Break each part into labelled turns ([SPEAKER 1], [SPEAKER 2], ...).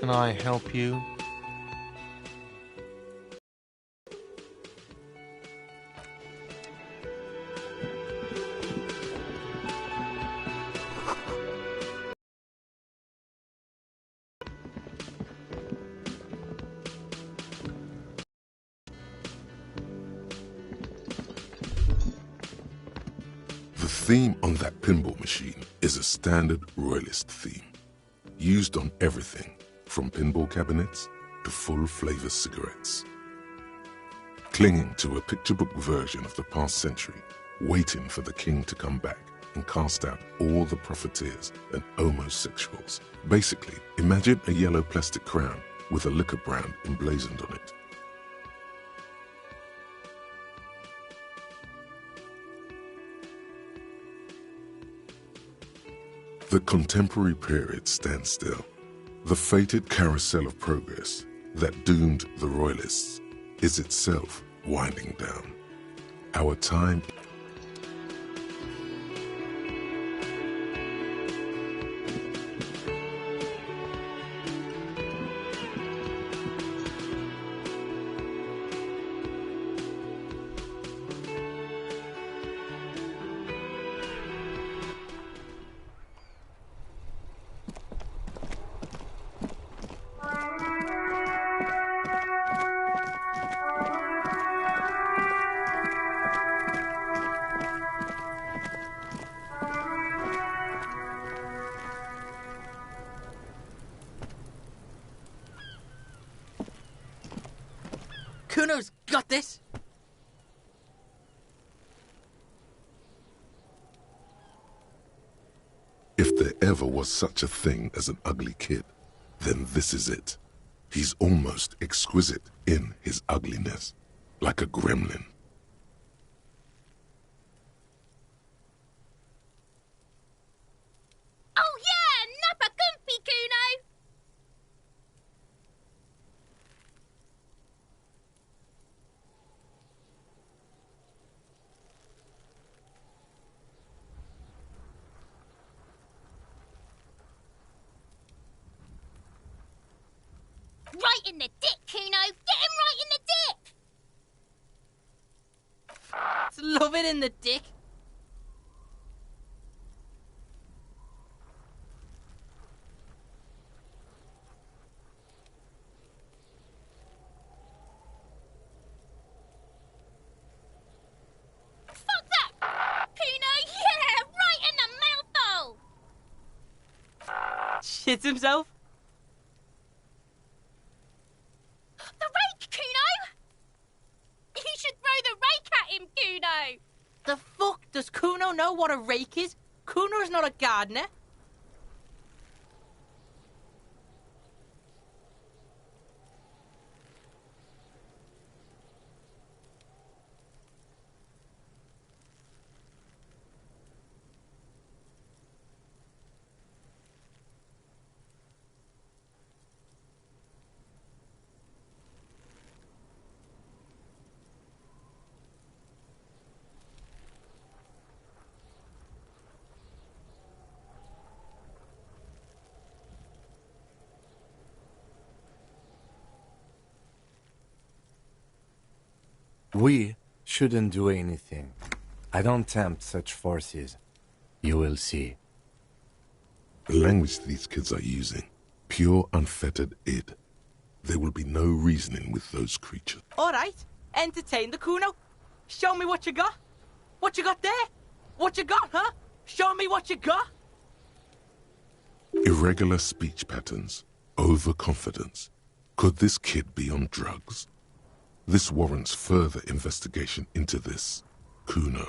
[SPEAKER 1] can I help you?
[SPEAKER 2] The theme on that pinball machine is a standard royalist theme, used on everything from pinball cabinets to full-flavor cigarettes. Clinging to a picture book version of the past century, waiting for the king to come back and cast out all the profiteers and homosexuals. Basically, imagine a yellow plastic crown with a liquor brand emblazoned on it. The contemporary period stands still. The fated carousel of progress that doomed the royalists is itself winding down. Our time
[SPEAKER 3] Kuno's got this!
[SPEAKER 2] If there ever was such a thing as an ugly kid, then this is it. He's almost exquisite in his ugliness, like a gremlin.
[SPEAKER 4] Oh yeah, nappa gumpy, Kuno! Right in the dick, Kuno! Get him right in the dick!
[SPEAKER 3] It's love it in the dick.
[SPEAKER 4] Fuck that! Kuno, yeah! Right in the mouthhole!
[SPEAKER 3] Shits himself.
[SPEAKER 4] The rake, Kuno! You should throw the rake at him, Kuno!
[SPEAKER 3] The fuck? Does Kuno know what a rake is? Kuno's not a gardener.
[SPEAKER 5] We shouldn't do anything. I don't tempt such forces. You will see.
[SPEAKER 2] The language these kids are using, pure unfettered id. There will be no reasoning with those creatures.
[SPEAKER 3] Alright, entertain the Kuno. Show me what you got. What you got there? What you got, huh? Show me what you got.
[SPEAKER 2] Irregular speech patterns, overconfidence. Could this kid be on drugs? This warrants further investigation into this Kuno.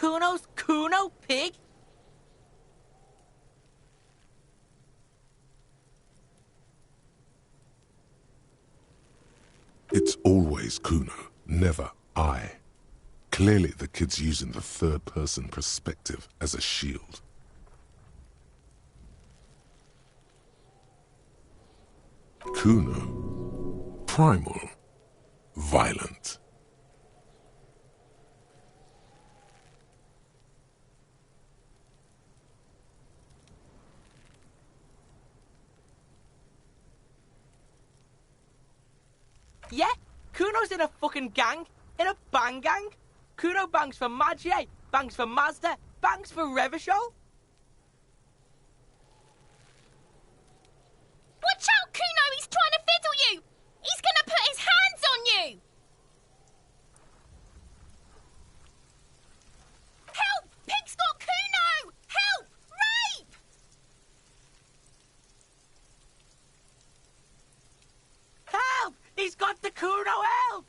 [SPEAKER 3] Kuno's Kuno pig?
[SPEAKER 2] It's always Kuno, never I. Clearly the kid's using the third-person perspective as a shield. Kuno. Primal. Violent.
[SPEAKER 3] Yeah, Kuno's in a fucking gang. In a bang gang. Kuno bangs for Magie, bangs for Mazda, bangs for Revachol.
[SPEAKER 4] Watch out, Kuno! He's trying to fiddle you! He's gonna put his hands on you! Help! Pig's got Kuno! Help! Rape!
[SPEAKER 3] Help! He's got the Kuno, help!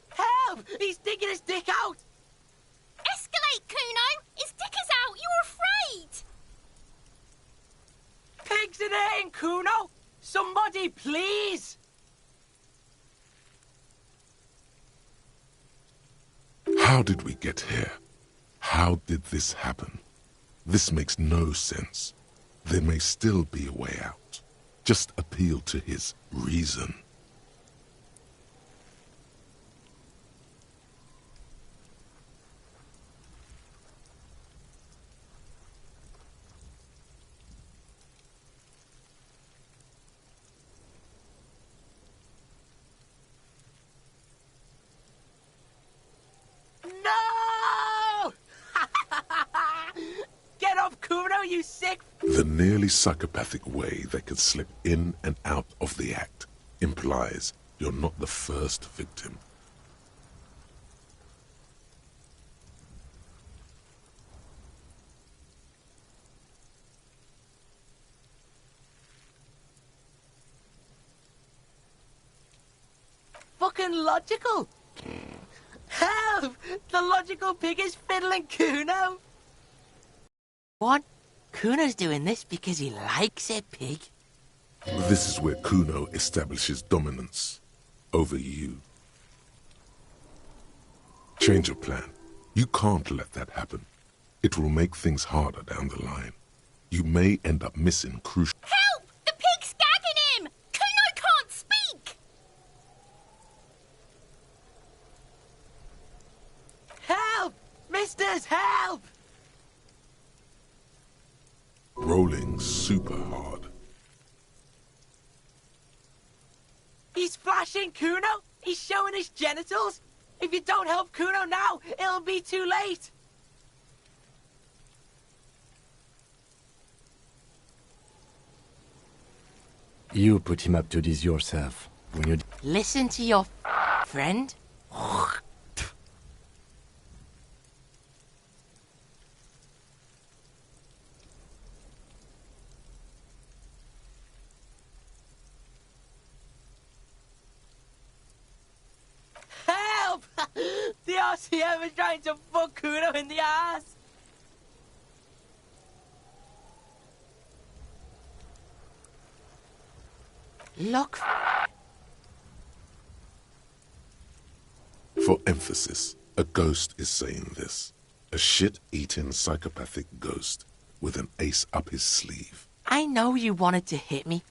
[SPEAKER 3] Help! He's digging his dick out!
[SPEAKER 4] Escalate, Kuno! His dick is out! You're afraid!
[SPEAKER 3] Pigs in here, Kuno! Somebody, please!
[SPEAKER 2] How did we get here? How did this happen? This makes no sense. There may still be a way out. Just appeal to his reason.
[SPEAKER 3] No! Get up, Kuno, you sick...
[SPEAKER 2] The nearly psychopathic way they could slip in and out of the act implies you're not the first victim.
[SPEAKER 3] Fucking logical! Help! The logical pig is fiddling Kuno! What? Kuno's doing this because he likes it, pig.
[SPEAKER 2] This is where Kuno establishes dominance over you. Change your plan. You can't let that happen. It will make things harder down the line. You may end up missing crucial...
[SPEAKER 4] Help! The pig's gagging him! Kuno can't speak!
[SPEAKER 3] Help! Misters, help!
[SPEAKER 2] Rolling super hard.
[SPEAKER 3] He's flashing Kuno! He's showing his genitals! If you don't help Kuno now, it'll be too late!
[SPEAKER 5] You put him up to this yourself. When you...
[SPEAKER 3] Listen to your friend. Help! The RCM is trying to fuck Kuno in the ass! Look.
[SPEAKER 2] For emphasis, a ghost is saying this. A shit-eating psychopathic ghost with an ace up his sleeve.
[SPEAKER 3] I know you wanted to hit me.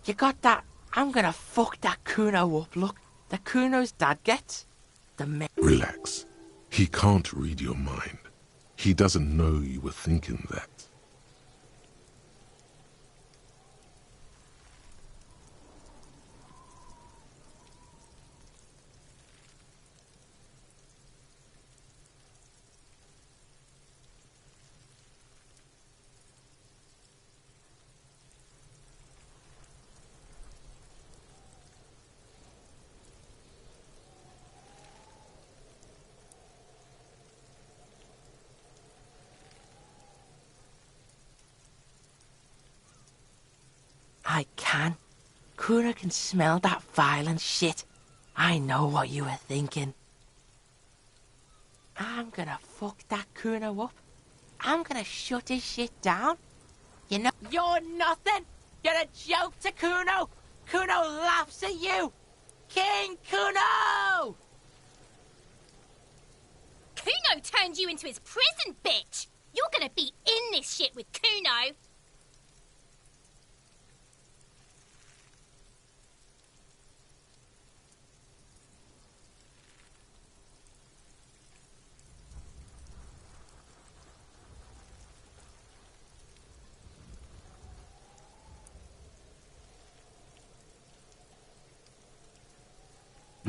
[SPEAKER 3] You got that, I'm gonna fuck that Kuno up look that Kuno's dad gets.
[SPEAKER 2] Relax. He can't read your mind. He doesn't know you were thinking that.
[SPEAKER 3] I can. Kuno can smell that violent shit. I know what you were thinking. I'm gonna fuck that Kuno up. I'm gonna shut his shit down. You know, you're nothing. You're a joke to Kuno. Kuno laughs at you. King Kuno!
[SPEAKER 4] Kuno turned you into his prison, bitch! You're gonna be in this shit with Kuno!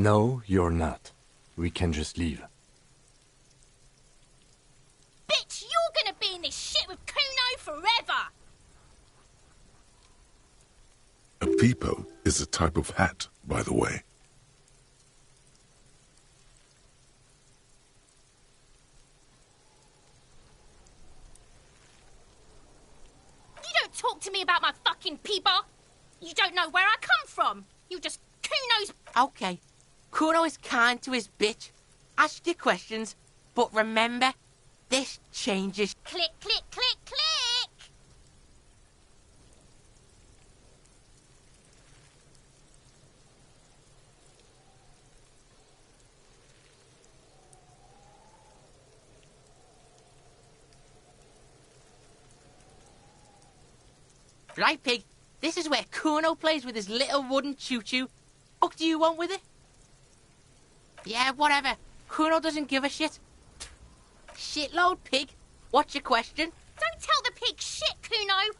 [SPEAKER 5] No, you're not. We can just leave.
[SPEAKER 4] Bitch, you're gonna be in this shit with Kuno forever!
[SPEAKER 2] A peepo is a type of hat, by the way.
[SPEAKER 4] You don't talk to me about my fucking peeper! You don't know where I come from! You just Kuno's...
[SPEAKER 3] Okay. Kuno is kind to his bitch. Ask your questions, but remember, this changes.
[SPEAKER 4] Click, click, click, click!
[SPEAKER 3] Right, pig? This is where Kuno plays with his little wooden choo-choo. What do you want with it? Yeah, whatever. Kuno doesn't give a shit. Shitload, pig. What's your question?
[SPEAKER 4] Don't tell the pig shit, Kuno!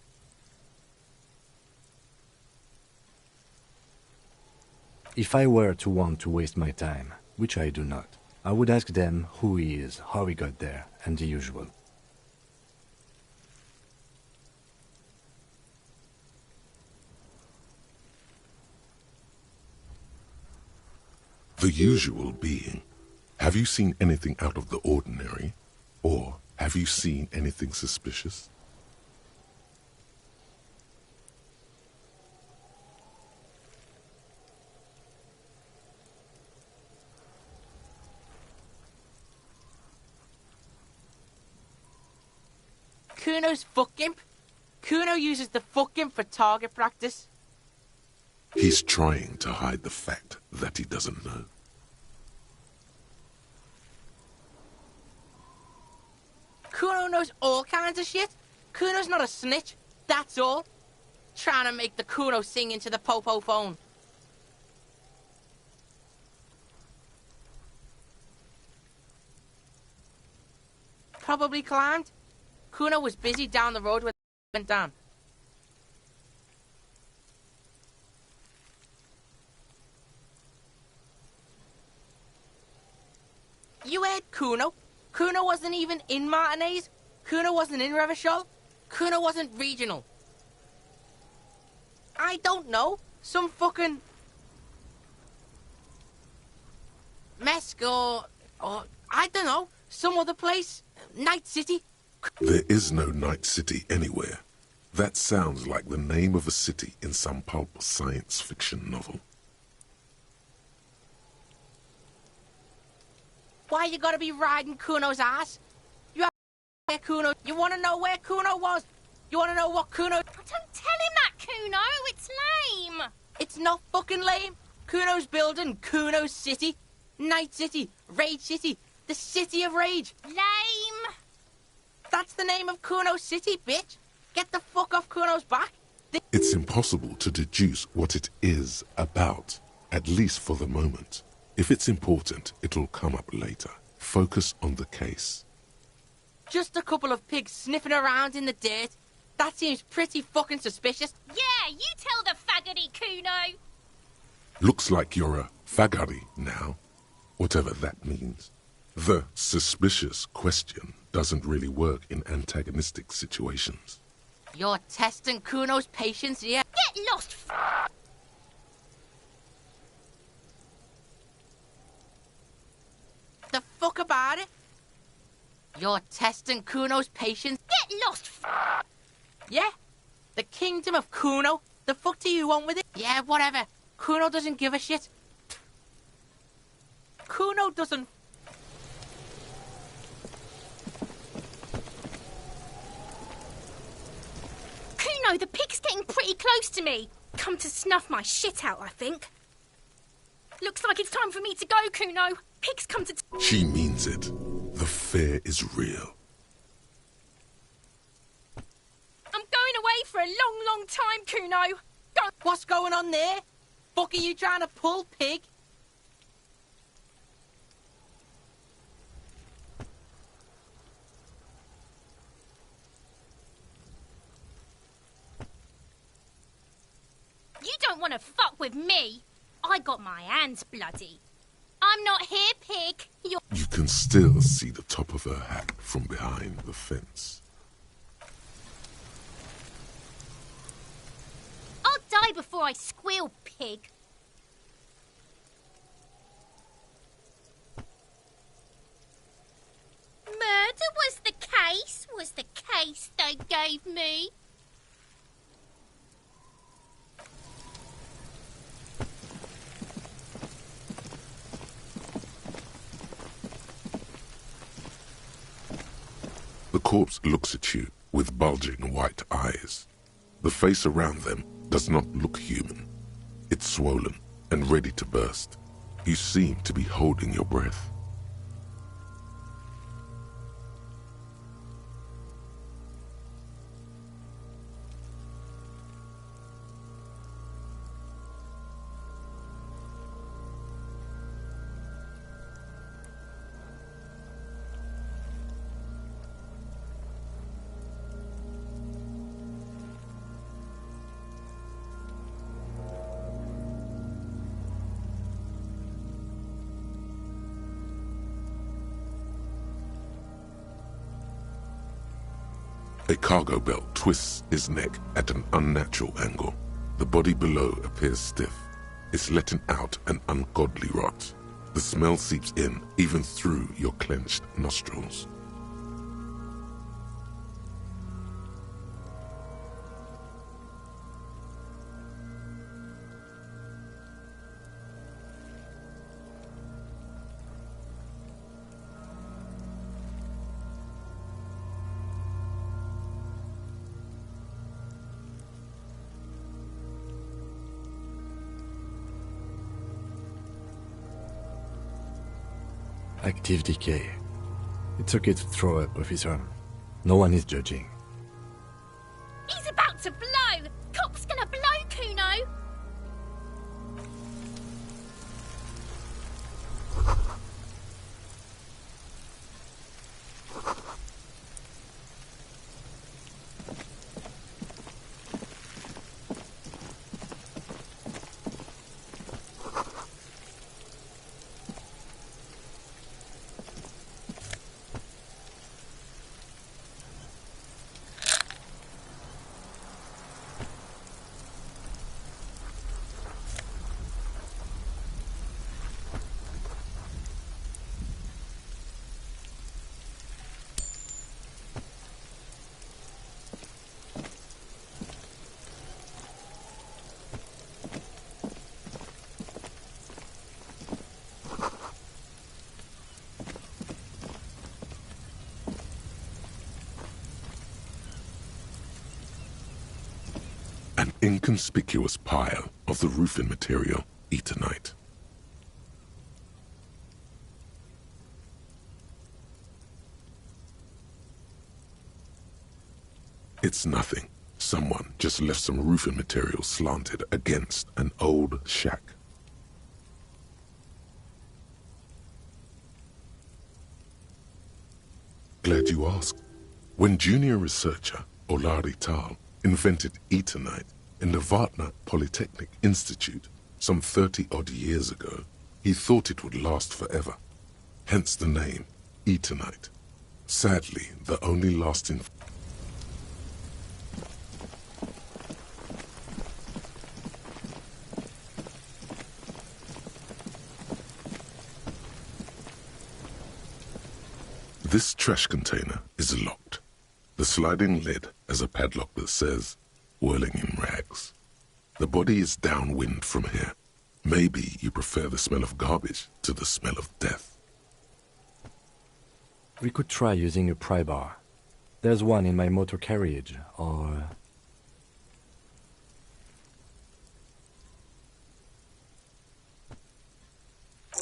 [SPEAKER 5] If I were to want to waste my time, which I do not, I would ask them who he is, how he got there, and the usual.
[SPEAKER 2] The usual being, have you seen anything out of the ordinary? Or have you seen anything suspicious?
[SPEAKER 3] Kuno's fuck imp. Kuno uses the fuck imp for target practice.
[SPEAKER 2] He's trying to hide the fact that he doesn't know.
[SPEAKER 3] Kuno knows all kinds of shit. Kuno's not a snitch, that's all. Trying to make the Kuno sing into the popo phone. Probably climbed. Kuno was busy down the road when it went down. You heard Kuno. Kuno wasn't even in Martinez. Kuno wasn't in Revachol. Kuno wasn't regional. I don't know. Some fucking... Mesk or I don't know. Some other place. Night City.
[SPEAKER 2] There is no Night City anywhere. That sounds like the name of a city in some pulp science fiction novel.
[SPEAKER 3] Why you gotta be riding Kuno's ass? You have where Kuno... You wanna know where Kuno was? You wanna know what Kuno...
[SPEAKER 4] Don't tell him that, Kuno! It's lame!
[SPEAKER 3] It's not fucking lame. Kuno's building Kuno's City. Night City. Rage City. The City of Rage.
[SPEAKER 4] Lame!
[SPEAKER 3] That's the name of Kuno's City, bitch. Get the fuck off Kuno's back.
[SPEAKER 2] It's impossible to deduce what it is about, at least for the moment. If it's important, it'll come up later. Focus on the case.
[SPEAKER 3] Just a couple of pigs sniffing around in the dirt. That seems pretty fucking suspicious.
[SPEAKER 4] Yeah, you tell the faggoty, Kuno!
[SPEAKER 2] Looks like you're a fagari now, whatever that means. The suspicious question doesn't really work in antagonistic situations.
[SPEAKER 3] You're testing Kuno's patience, yeah?
[SPEAKER 4] Get lost,
[SPEAKER 3] The fuck about it? You're testing Kuno's patience?
[SPEAKER 4] Get lost,
[SPEAKER 3] Yeah? The kingdom of Kuno The fuck do you want with it? Yeah, whatever. Kuno doesn't give a shit. Kuno doesn't...
[SPEAKER 4] Kuno, the pig's getting pretty close to me. Come to snuff my shit out, I think. Looks like it's time for me to go, Kuno. Pig's come to...
[SPEAKER 2] She means it. The fear is real.
[SPEAKER 4] I'm going away for a long, long time, Kuno. Go...
[SPEAKER 3] What's going on there? Fuck are you trying to pull, pig?
[SPEAKER 4] You don't want to fuck with me. I got my hands bloody. I'm not here, pig. You're...
[SPEAKER 2] You can still see the top of her hat from behind the fence.
[SPEAKER 4] I'll die before I squeal, pig. Murder was the case they gave me.
[SPEAKER 2] The corpse looks at you with bulging white eyes. The face around them does not look human. It's swollen and ready to burst. You seem to be holding your breath. A cargo belt twists his neck at an unnatural angle. The body below appears stiff. It's letting out an ungodly rot. The smell seeps in, even through your clenched nostrils.
[SPEAKER 5] Active decay. It's okay to throw up, officer. No one is judging.
[SPEAKER 4] He's about to blow. Cop's gonna blow, Kuno.
[SPEAKER 2] An inconspicuous pile of the roofing material, Eternite. It's nothing. Someone just left some roofing material slanted against an old shack. Glad you asked. When junior researcher Olari Tal invented Eternite in the Vartna Polytechnic Institute some 30-odd years ago, he thought it would last forever. Hence the name, Eternite. Sadly, the only lasting... This trash container is locked. The sliding lid has a padlock that says, "Whirling in rags." The body is downwind from here. Maybe you prefer the smell of garbage to the smell of death.
[SPEAKER 5] We could try using a pry bar. There's one in my motor carriage, or...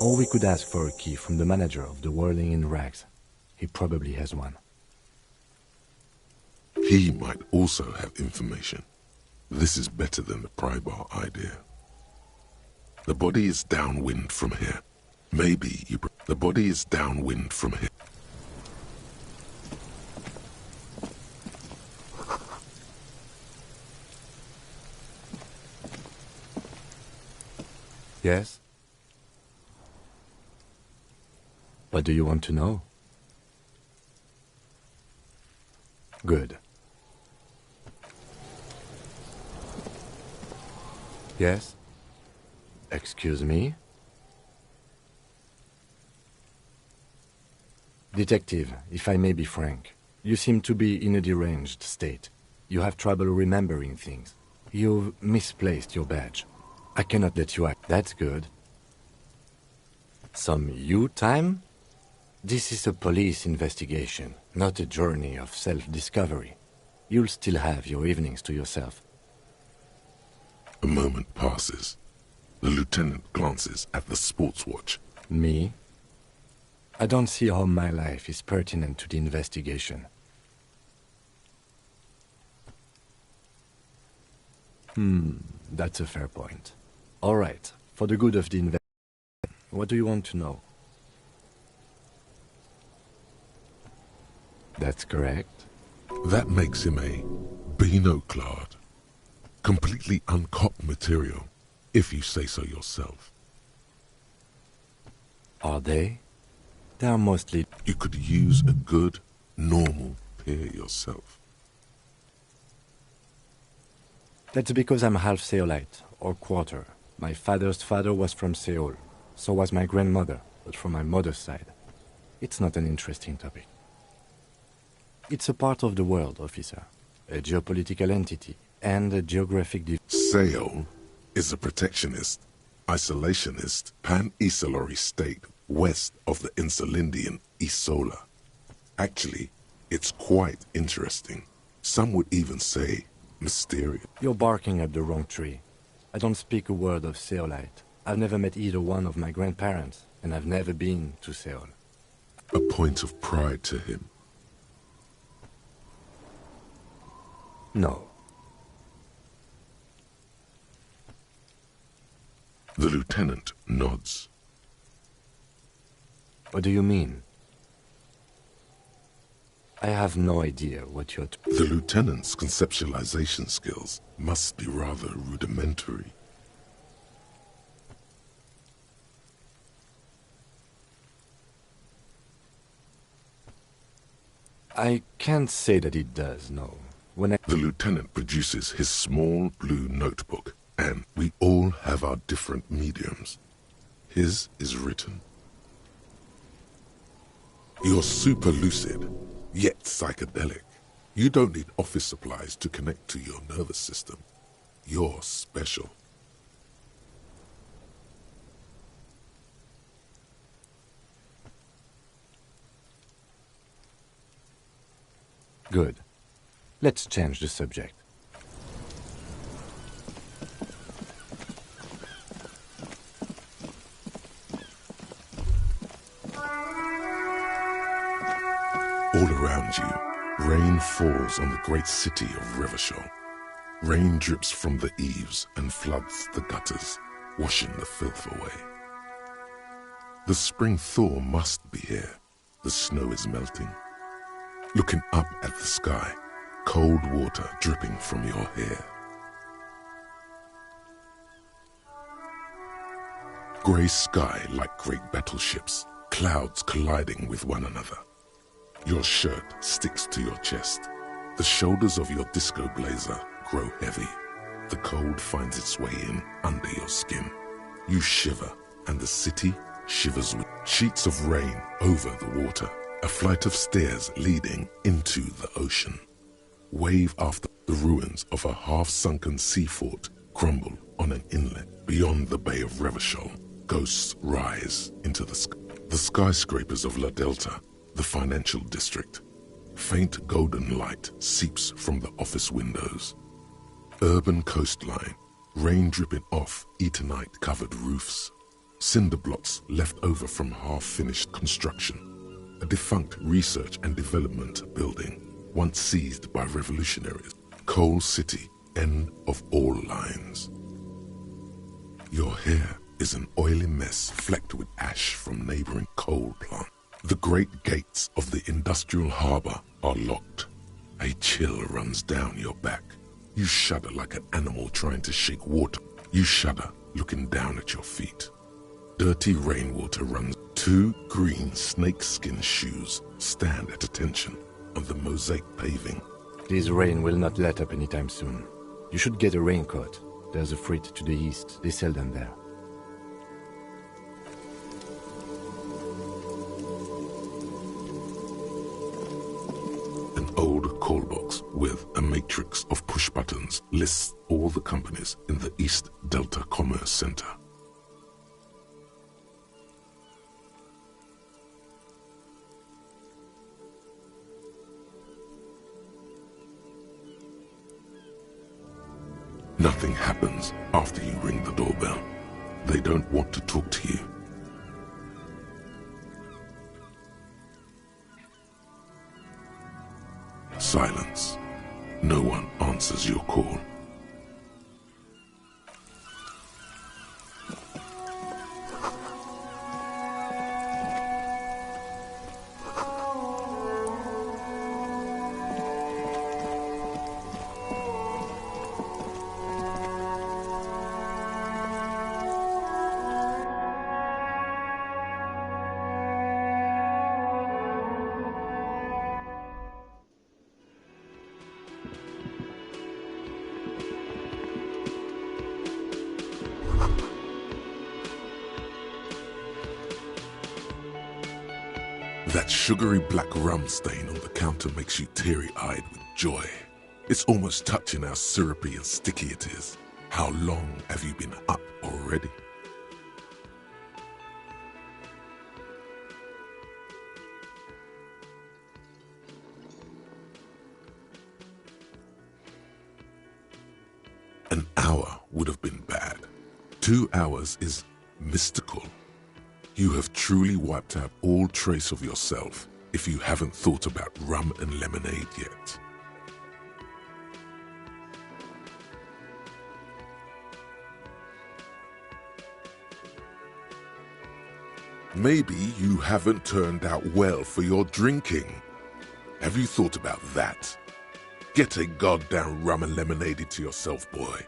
[SPEAKER 5] Or we could ask for a key from the manager of the Whirling in Rags. He probably has one.
[SPEAKER 2] He might also have information. This is better than the pry bar idea. The body is downwind from here. Maybe you... The body is downwind from here.
[SPEAKER 5] Yes? What do you want to know? Good. Yes? Excuse me? Detective, if I may be frank, you seem to be in a deranged state. You have trouble remembering things. You've misplaced your badge. I cannot let you act. That's good. Some you time? This is a police investigation, not a journey of self-discovery. You'll still have your evenings to yourself.
[SPEAKER 2] A moment passes. The lieutenant glances at the sports watch.
[SPEAKER 5] Me? I don't see how my life is pertinent to the investigation. That's a fair point. All right, for the good of the investigation, what do you want to know? That's correct.
[SPEAKER 2] That makes him a binoclard. Completely uncopped material, if you say so yourself.
[SPEAKER 5] Are they? They are mostly...
[SPEAKER 2] You could use a good, normal pair yourself.
[SPEAKER 5] That's because I'm half Seolite, or quarter. My father's father was from Seoul. So was my grandmother, but from my mother's side. It's not an interesting topic. It's a part of the world, officer. A geopolitical entity, and a geographic...
[SPEAKER 2] Seoul is a protectionist, isolationist, pan-Isolary state west of the Insulindian Isola. Actually, it's quite interesting. Some would even say mysterious.
[SPEAKER 5] You're barking up the wrong tree. I don't speak a word of Seolite. I've never met either one of my grandparents, and I've never been to Seoul.
[SPEAKER 2] A point of pride to him.
[SPEAKER 5] No.
[SPEAKER 2] The lieutenant nods.
[SPEAKER 5] What do you mean? I have no idea what you're...
[SPEAKER 2] The lieutenant's conceptualization skills must be rather rudimentary.
[SPEAKER 5] I can't say that it does, no.
[SPEAKER 2] The lieutenant produces his small blue notebook, and we all have our different mediums. His is written. You're super lucid, yet psychedelic. You don't need office supplies to connect to your nervous system. You're special.
[SPEAKER 5] Good. Let's change the subject.
[SPEAKER 2] All around you, rain falls on the great city of Revachol. Rain drips from the eaves and floods the gutters, washing the filth away. The spring thaw must be here. The snow is melting. Looking up at the sky, cold water dripping from your hair. Grey sky like great battleships, clouds colliding with one another. Your shirt sticks to your chest. The shoulders of your disco blazer grow heavy. The cold finds its way in under your skin. You shiver, and the city shivers with sheets of rain over the water. A flight of stairs leading into the ocean. Wave after the ruins of a half-sunken sea fort crumble on an inlet beyond the Bay of Revachol. Ghosts rise into the sky. The skyscrapers of La Delta, the financial district. Faint golden light seeps from the office windows. Urban coastline, rain dripping off Eternite-covered roofs. Cinder blocks left over from half-finished construction. A defunct research and development building, once seized by revolutionaries. Coal City, end of all lines. Your hair is an oily mess flecked with ash from neighboring coal plants. The great gates of the industrial harbor are locked. A chill runs down your back. You shudder like an animal trying to shake water. You shudder looking down at your feet. Dirty rainwater runs. 2 green snakeskin shoes stand at attention on the mosaic paving.
[SPEAKER 5] This rain will not let up anytime soon. You should get a raincoat. There's a freight to the east. They sell them there.
[SPEAKER 2] An old call box with a matrix of push buttons lists all the companies in the East Delta Commerce Center. Nothing happens after you ring the doorbell. They don't want to talk to you. Silence. No one answers your call. That sugary black rum stain on the counter makes you teary-eyed with joy. It's almost touching how syrupy and sticky it is. How long have you been up already? An hour would have been bad. 2 hours is mystical. You have truly wiped out all trace of yourself if you haven't thought about rum and lemonade yet. Maybe you haven't turned out well for your drinking. Have you thought about that? Get a goddamn rum and lemonade to yourself, boy.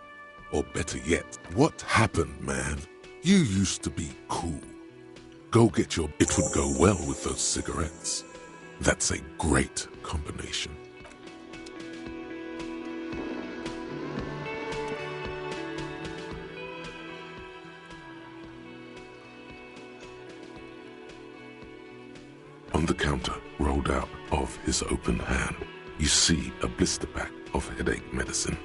[SPEAKER 2] Or better yet, what happened, man? You used to be cool. Go get your... It would go well with those cigarettes. That's a great combination. On the counter, rolled out of his open hand, you see a blister pack of headache medicine.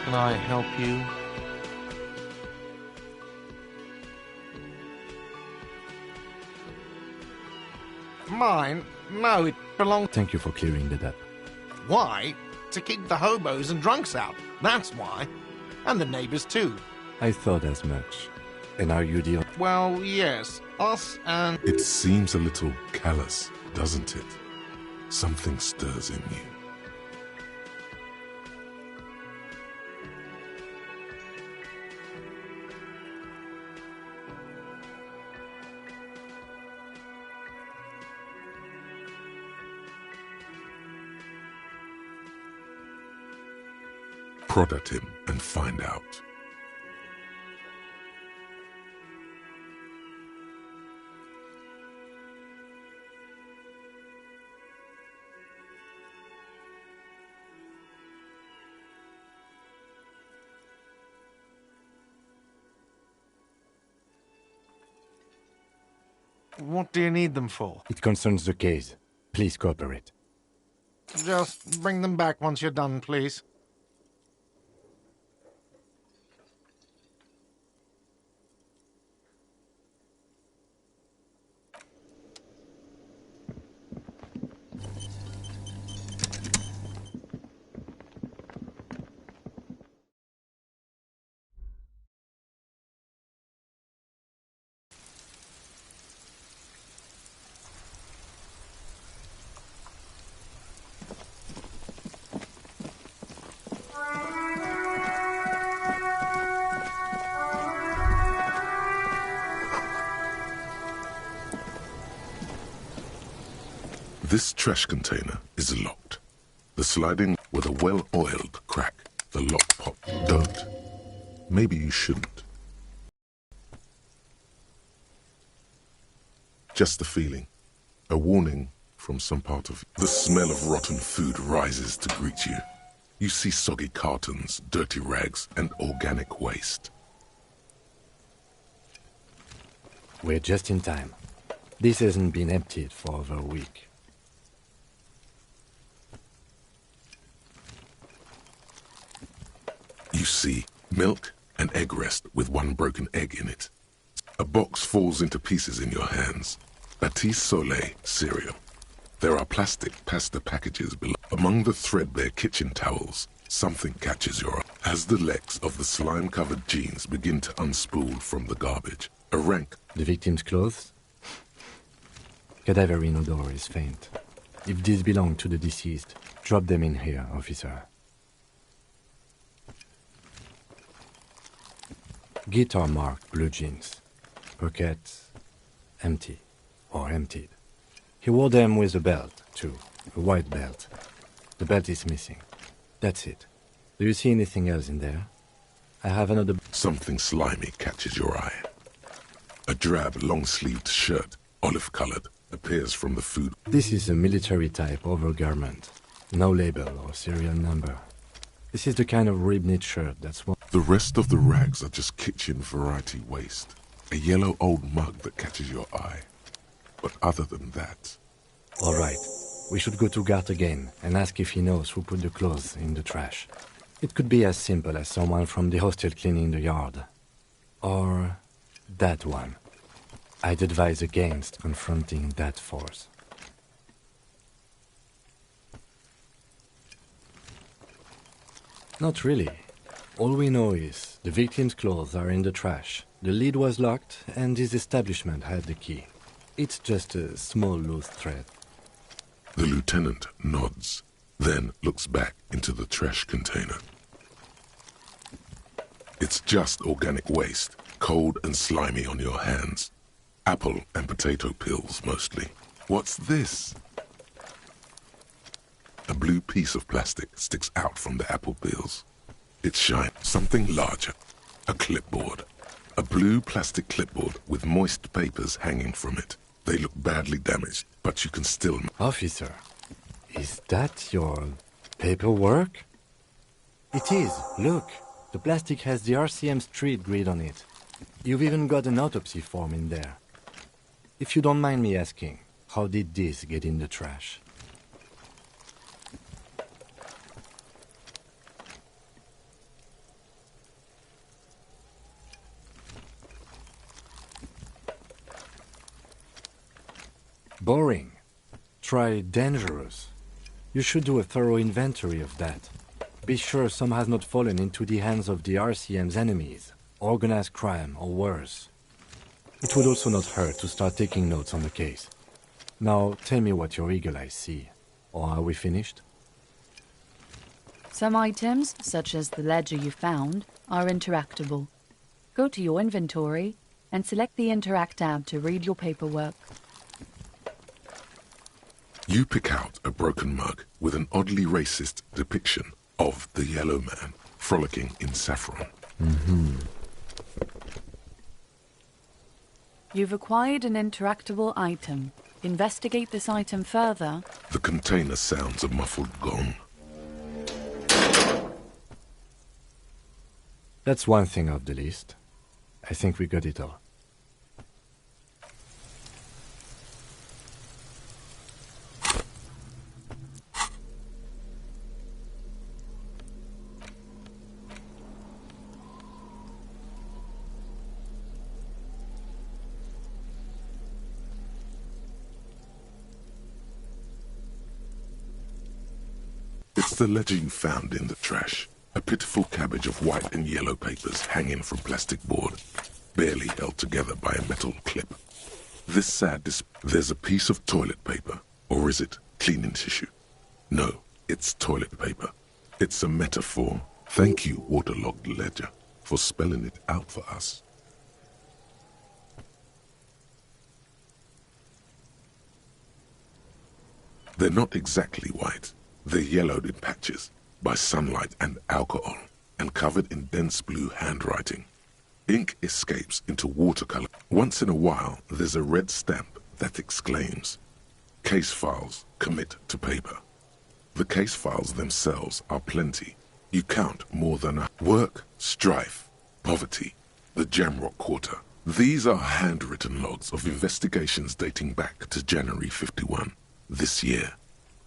[SPEAKER 1] Can I help you? Mine? No, it belongs...
[SPEAKER 5] Thank you for clearing that up.
[SPEAKER 1] Why? To keep the hobos and drunks out. That's why. And the neighbors too.
[SPEAKER 5] I thought as much. And are you deal?
[SPEAKER 1] Well, yes. Us and...
[SPEAKER 2] It seems a little callous, doesn't it? Something stirs in you. Prod at him and find out.
[SPEAKER 1] What do you need them for?
[SPEAKER 5] It concerns the case. Please cooperate.
[SPEAKER 1] Just bring them back once you're done, please.
[SPEAKER 2] This trash container is locked. The sliding with a well-oiled crack. The lock pop. Don't. Maybe you shouldn't. Just a feeling. A warning from some part of you. The smell of rotten food rises to greet you. You see soggy cartons, dirty rags, and organic waste.
[SPEAKER 5] We're just in time. This hasn't been emptied for over a week.
[SPEAKER 2] You see milk and egg rest with one broken egg in it. A box falls into pieces in your hands. Batiste Soleil cereal. There are plastic pasta packages below. Among the threadbare kitchen towels, something catches your eye. As the legs of the slime-covered jeans begin to unspool from the garbage, a rank...
[SPEAKER 5] The victim's clothes? Cadaverine odor is faint. If these belong to the deceased, drop them in here, officer. Guitar-marked blue jeans. Pockets empty or emptied. He wore them with a belt, too. A white belt. The belt is missing. That's it. Do you see anything else in there? I have another...
[SPEAKER 2] Something slimy catches your eye. A drab, long-sleeved shirt, olive-colored, appears from the food.
[SPEAKER 5] This is a military-type overgarment. No label or serial number. This is the kind of rib-knit shirt that's what...
[SPEAKER 2] The rest of the rags are just kitchen variety waste. A yellow old mug that catches your eye. But other than that...
[SPEAKER 5] All right. We should go to Gart again and ask if he knows who put the clothes in the trash. It could be as simple as someone from the hostel cleaning the yard. Or that one. I'd advise against confronting that force. Not really. All we know is the victim's clothes are in the trash. The lid was locked and his establishment had the key. It's just a small loose thread.
[SPEAKER 2] The lieutenant nods, then looks back into the trash container. It's just organic waste, cold and slimy on your hands. Apple and potato peels, mostly. What's this? A blue piece of plastic sticks out from the apple peels. It shines. Something larger. A clipboard. A blue plastic clipboard with moist papers hanging from it. They look badly damaged, but you can still...
[SPEAKER 5] Officer, is that your paperwork? It is. Look. The plastic has the RCM street grid on it. You've even got an autopsy form in there. If you don't mind me asking, how did this get in the trash? Boring. Try dangerous. You should do a thorough inventory of that. Be sure some has not fallen into the hands of the RCM's enemies, organized crime or worse. It would also not hurt to start taking notes on the case. Now, tell me what your eagle eyes see. Or are we finished?
[SPEAKER 6] Some items, such as the ledger you found, are interactable. Go to your inventory and select the Interact tab to read your paperwork.
[SPEAKER 2] You pick out a broken mug with an oddly racist depiction of the yellow man frolicking in saffron.
[SPEAKER 6] You've acquired an interactable item. Investigate this item further.
[SPEAKER 2] The container sounds a muffled gong.
[SPEAKER 5] That's one thing off the list. I think we got it all.
[SPEAKER 2] It's the ledger you found in the trash. A pitiful cabbage of white and yellow papers hanging from plastic board, barely held together by a metal clip. There's a piece of toilet paper, or is it cleaning tissue? No, it's toilet paper. It's a metaphor. Thank you, waterlogged ledger, for spelling it out for us. They're not exactly white. They're yellowed in patches by sunlight and alcohol, and covered in dense blue handwriting. Ink escapes into watercolor. Once in a while, there's a red stamp that exclaims, "Case files, commit to paper." The case files themselves are plenty. You count more than work, strife, poverty, the Jamrock Quarter. These are handwritten logs of investigations dating back to January 51, this year.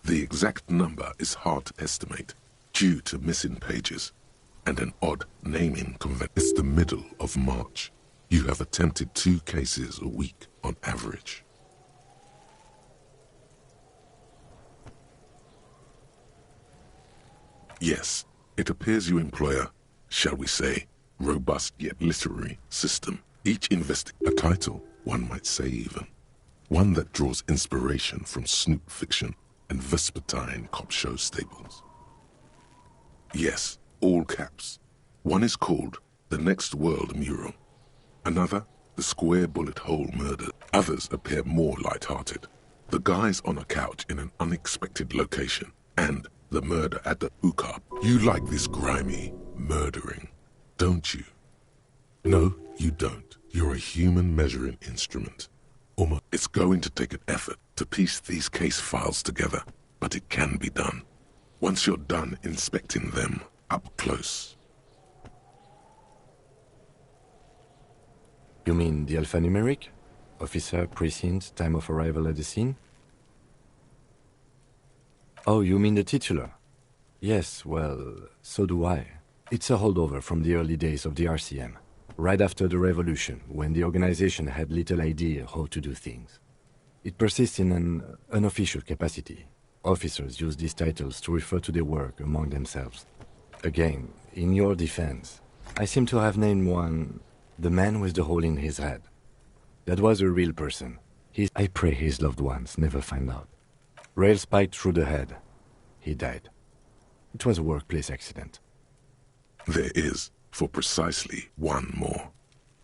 [SPEAKER 2] The exact number is hard to estimate, due to missing pages and an odd naming convention. It's the middle of March. You have attempted 2 cases a week on average. Yes, it appears you employ a, shall we say, robust yet literary system. Each a title, one might say even. One that draws inspiration from snoop fiction and vespertine cop show staples. Yes, all caps. One is called The Next World Mural. Another, The Square Bullet Hole Murder. Others appear more light-hearted. The guys on a couch in an unexpected location, and The Murder at the Hookah. You like this grimy murdering, don't you? No, you don't. You're a human measuring instrument. Almost. It's going to take an effort to piece these case files together, but it can be done. Once you're done inspecting them up close.
[SPEAKER 5] You mean the alphanumeric? Officer, precinct, time of arrival at the scene? Oh, you mean the titular? Yes, well, so do I. It's a holdover from the early days of the RCM, right after the revolution, when the organization had little idea how to do things. It persists in an unofficial capacity. Officers use these titles to refer to their work among themselves. Again, in your defense, I seem to have named one the man with the hole in his head. That was a real person. I pray his loved ones never find out. Rail spiked through the head. He died. It was a workplace accident.
[SPEAKER 2] There is, for precisely one more.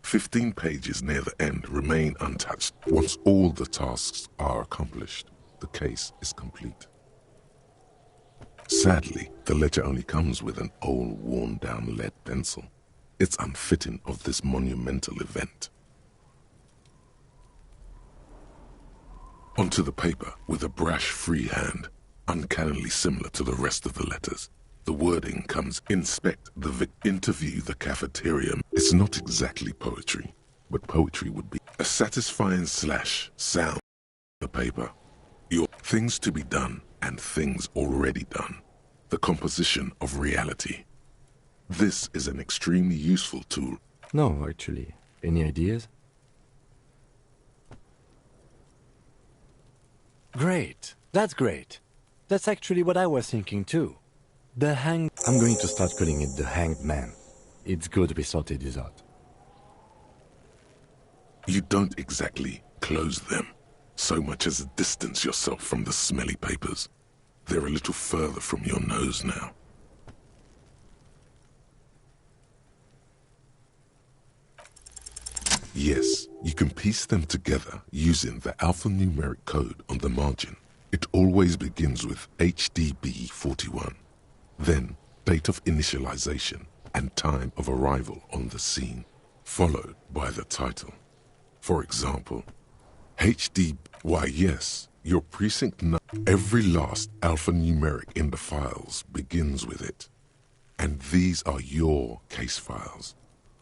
[SPEAKER 2] 15 pages near the end remain untouched. Once all the tasks are accomplished, the case is complete. Sadly, the ledger only comes with an old, worn-down lead pencil. It's unfitting of this monumental event. Onto the paper, with a brash free hand, uncannily similar to the rest of the letters. The wording comes, inspect the interview the cafeteria. It's not exactly poetry, but poetry would be a satisfying sound. The paper. Your things to be done and things already done. The composition of reality. This is an extremely useful tool.
[SPEAKER 5] No, actually. Any ideas? Great. That's great. That's actually what I was thinking too. I'm going to start calling it the Hanged Man. It's good we sorted this out.
[SPEAKER 2] You don't exactly close them, so much as distance yourself from the smelly papers. They're a little further from your nose now. Yes, you can piece them together using the alphanumeric code on the margin. It always begins with HDB 41. Then, date of initialization and time of arrival on the scene, followed by the title. For example, why yes, your precinct every last alphanumeric in the files begins with it. And these are your case files.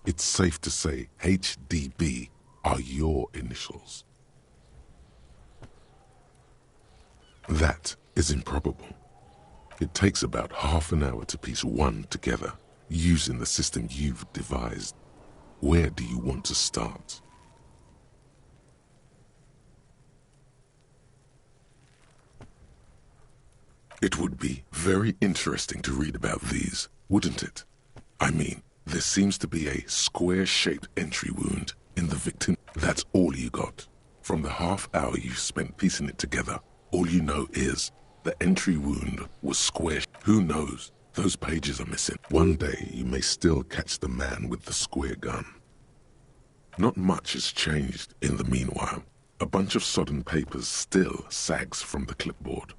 [SPEAKER 2] It's safe to say HDB are your initials. That is improbable. It takes about half an hour to piece one together, using the system you've devised. Where do you want to start? It would be very interesting to read about these, wouldn't it? I mean, there seems to be a square-shaped entry wound in the victim. That's all you got. From the half hour you spent piecing it together, all you know is the entry wound was square. Who knows? Those pages are missing. One day you may still catch the man with the square gun. Not much has changed in the meanwhile. A bunch of sodden papers still sags from the clipboard.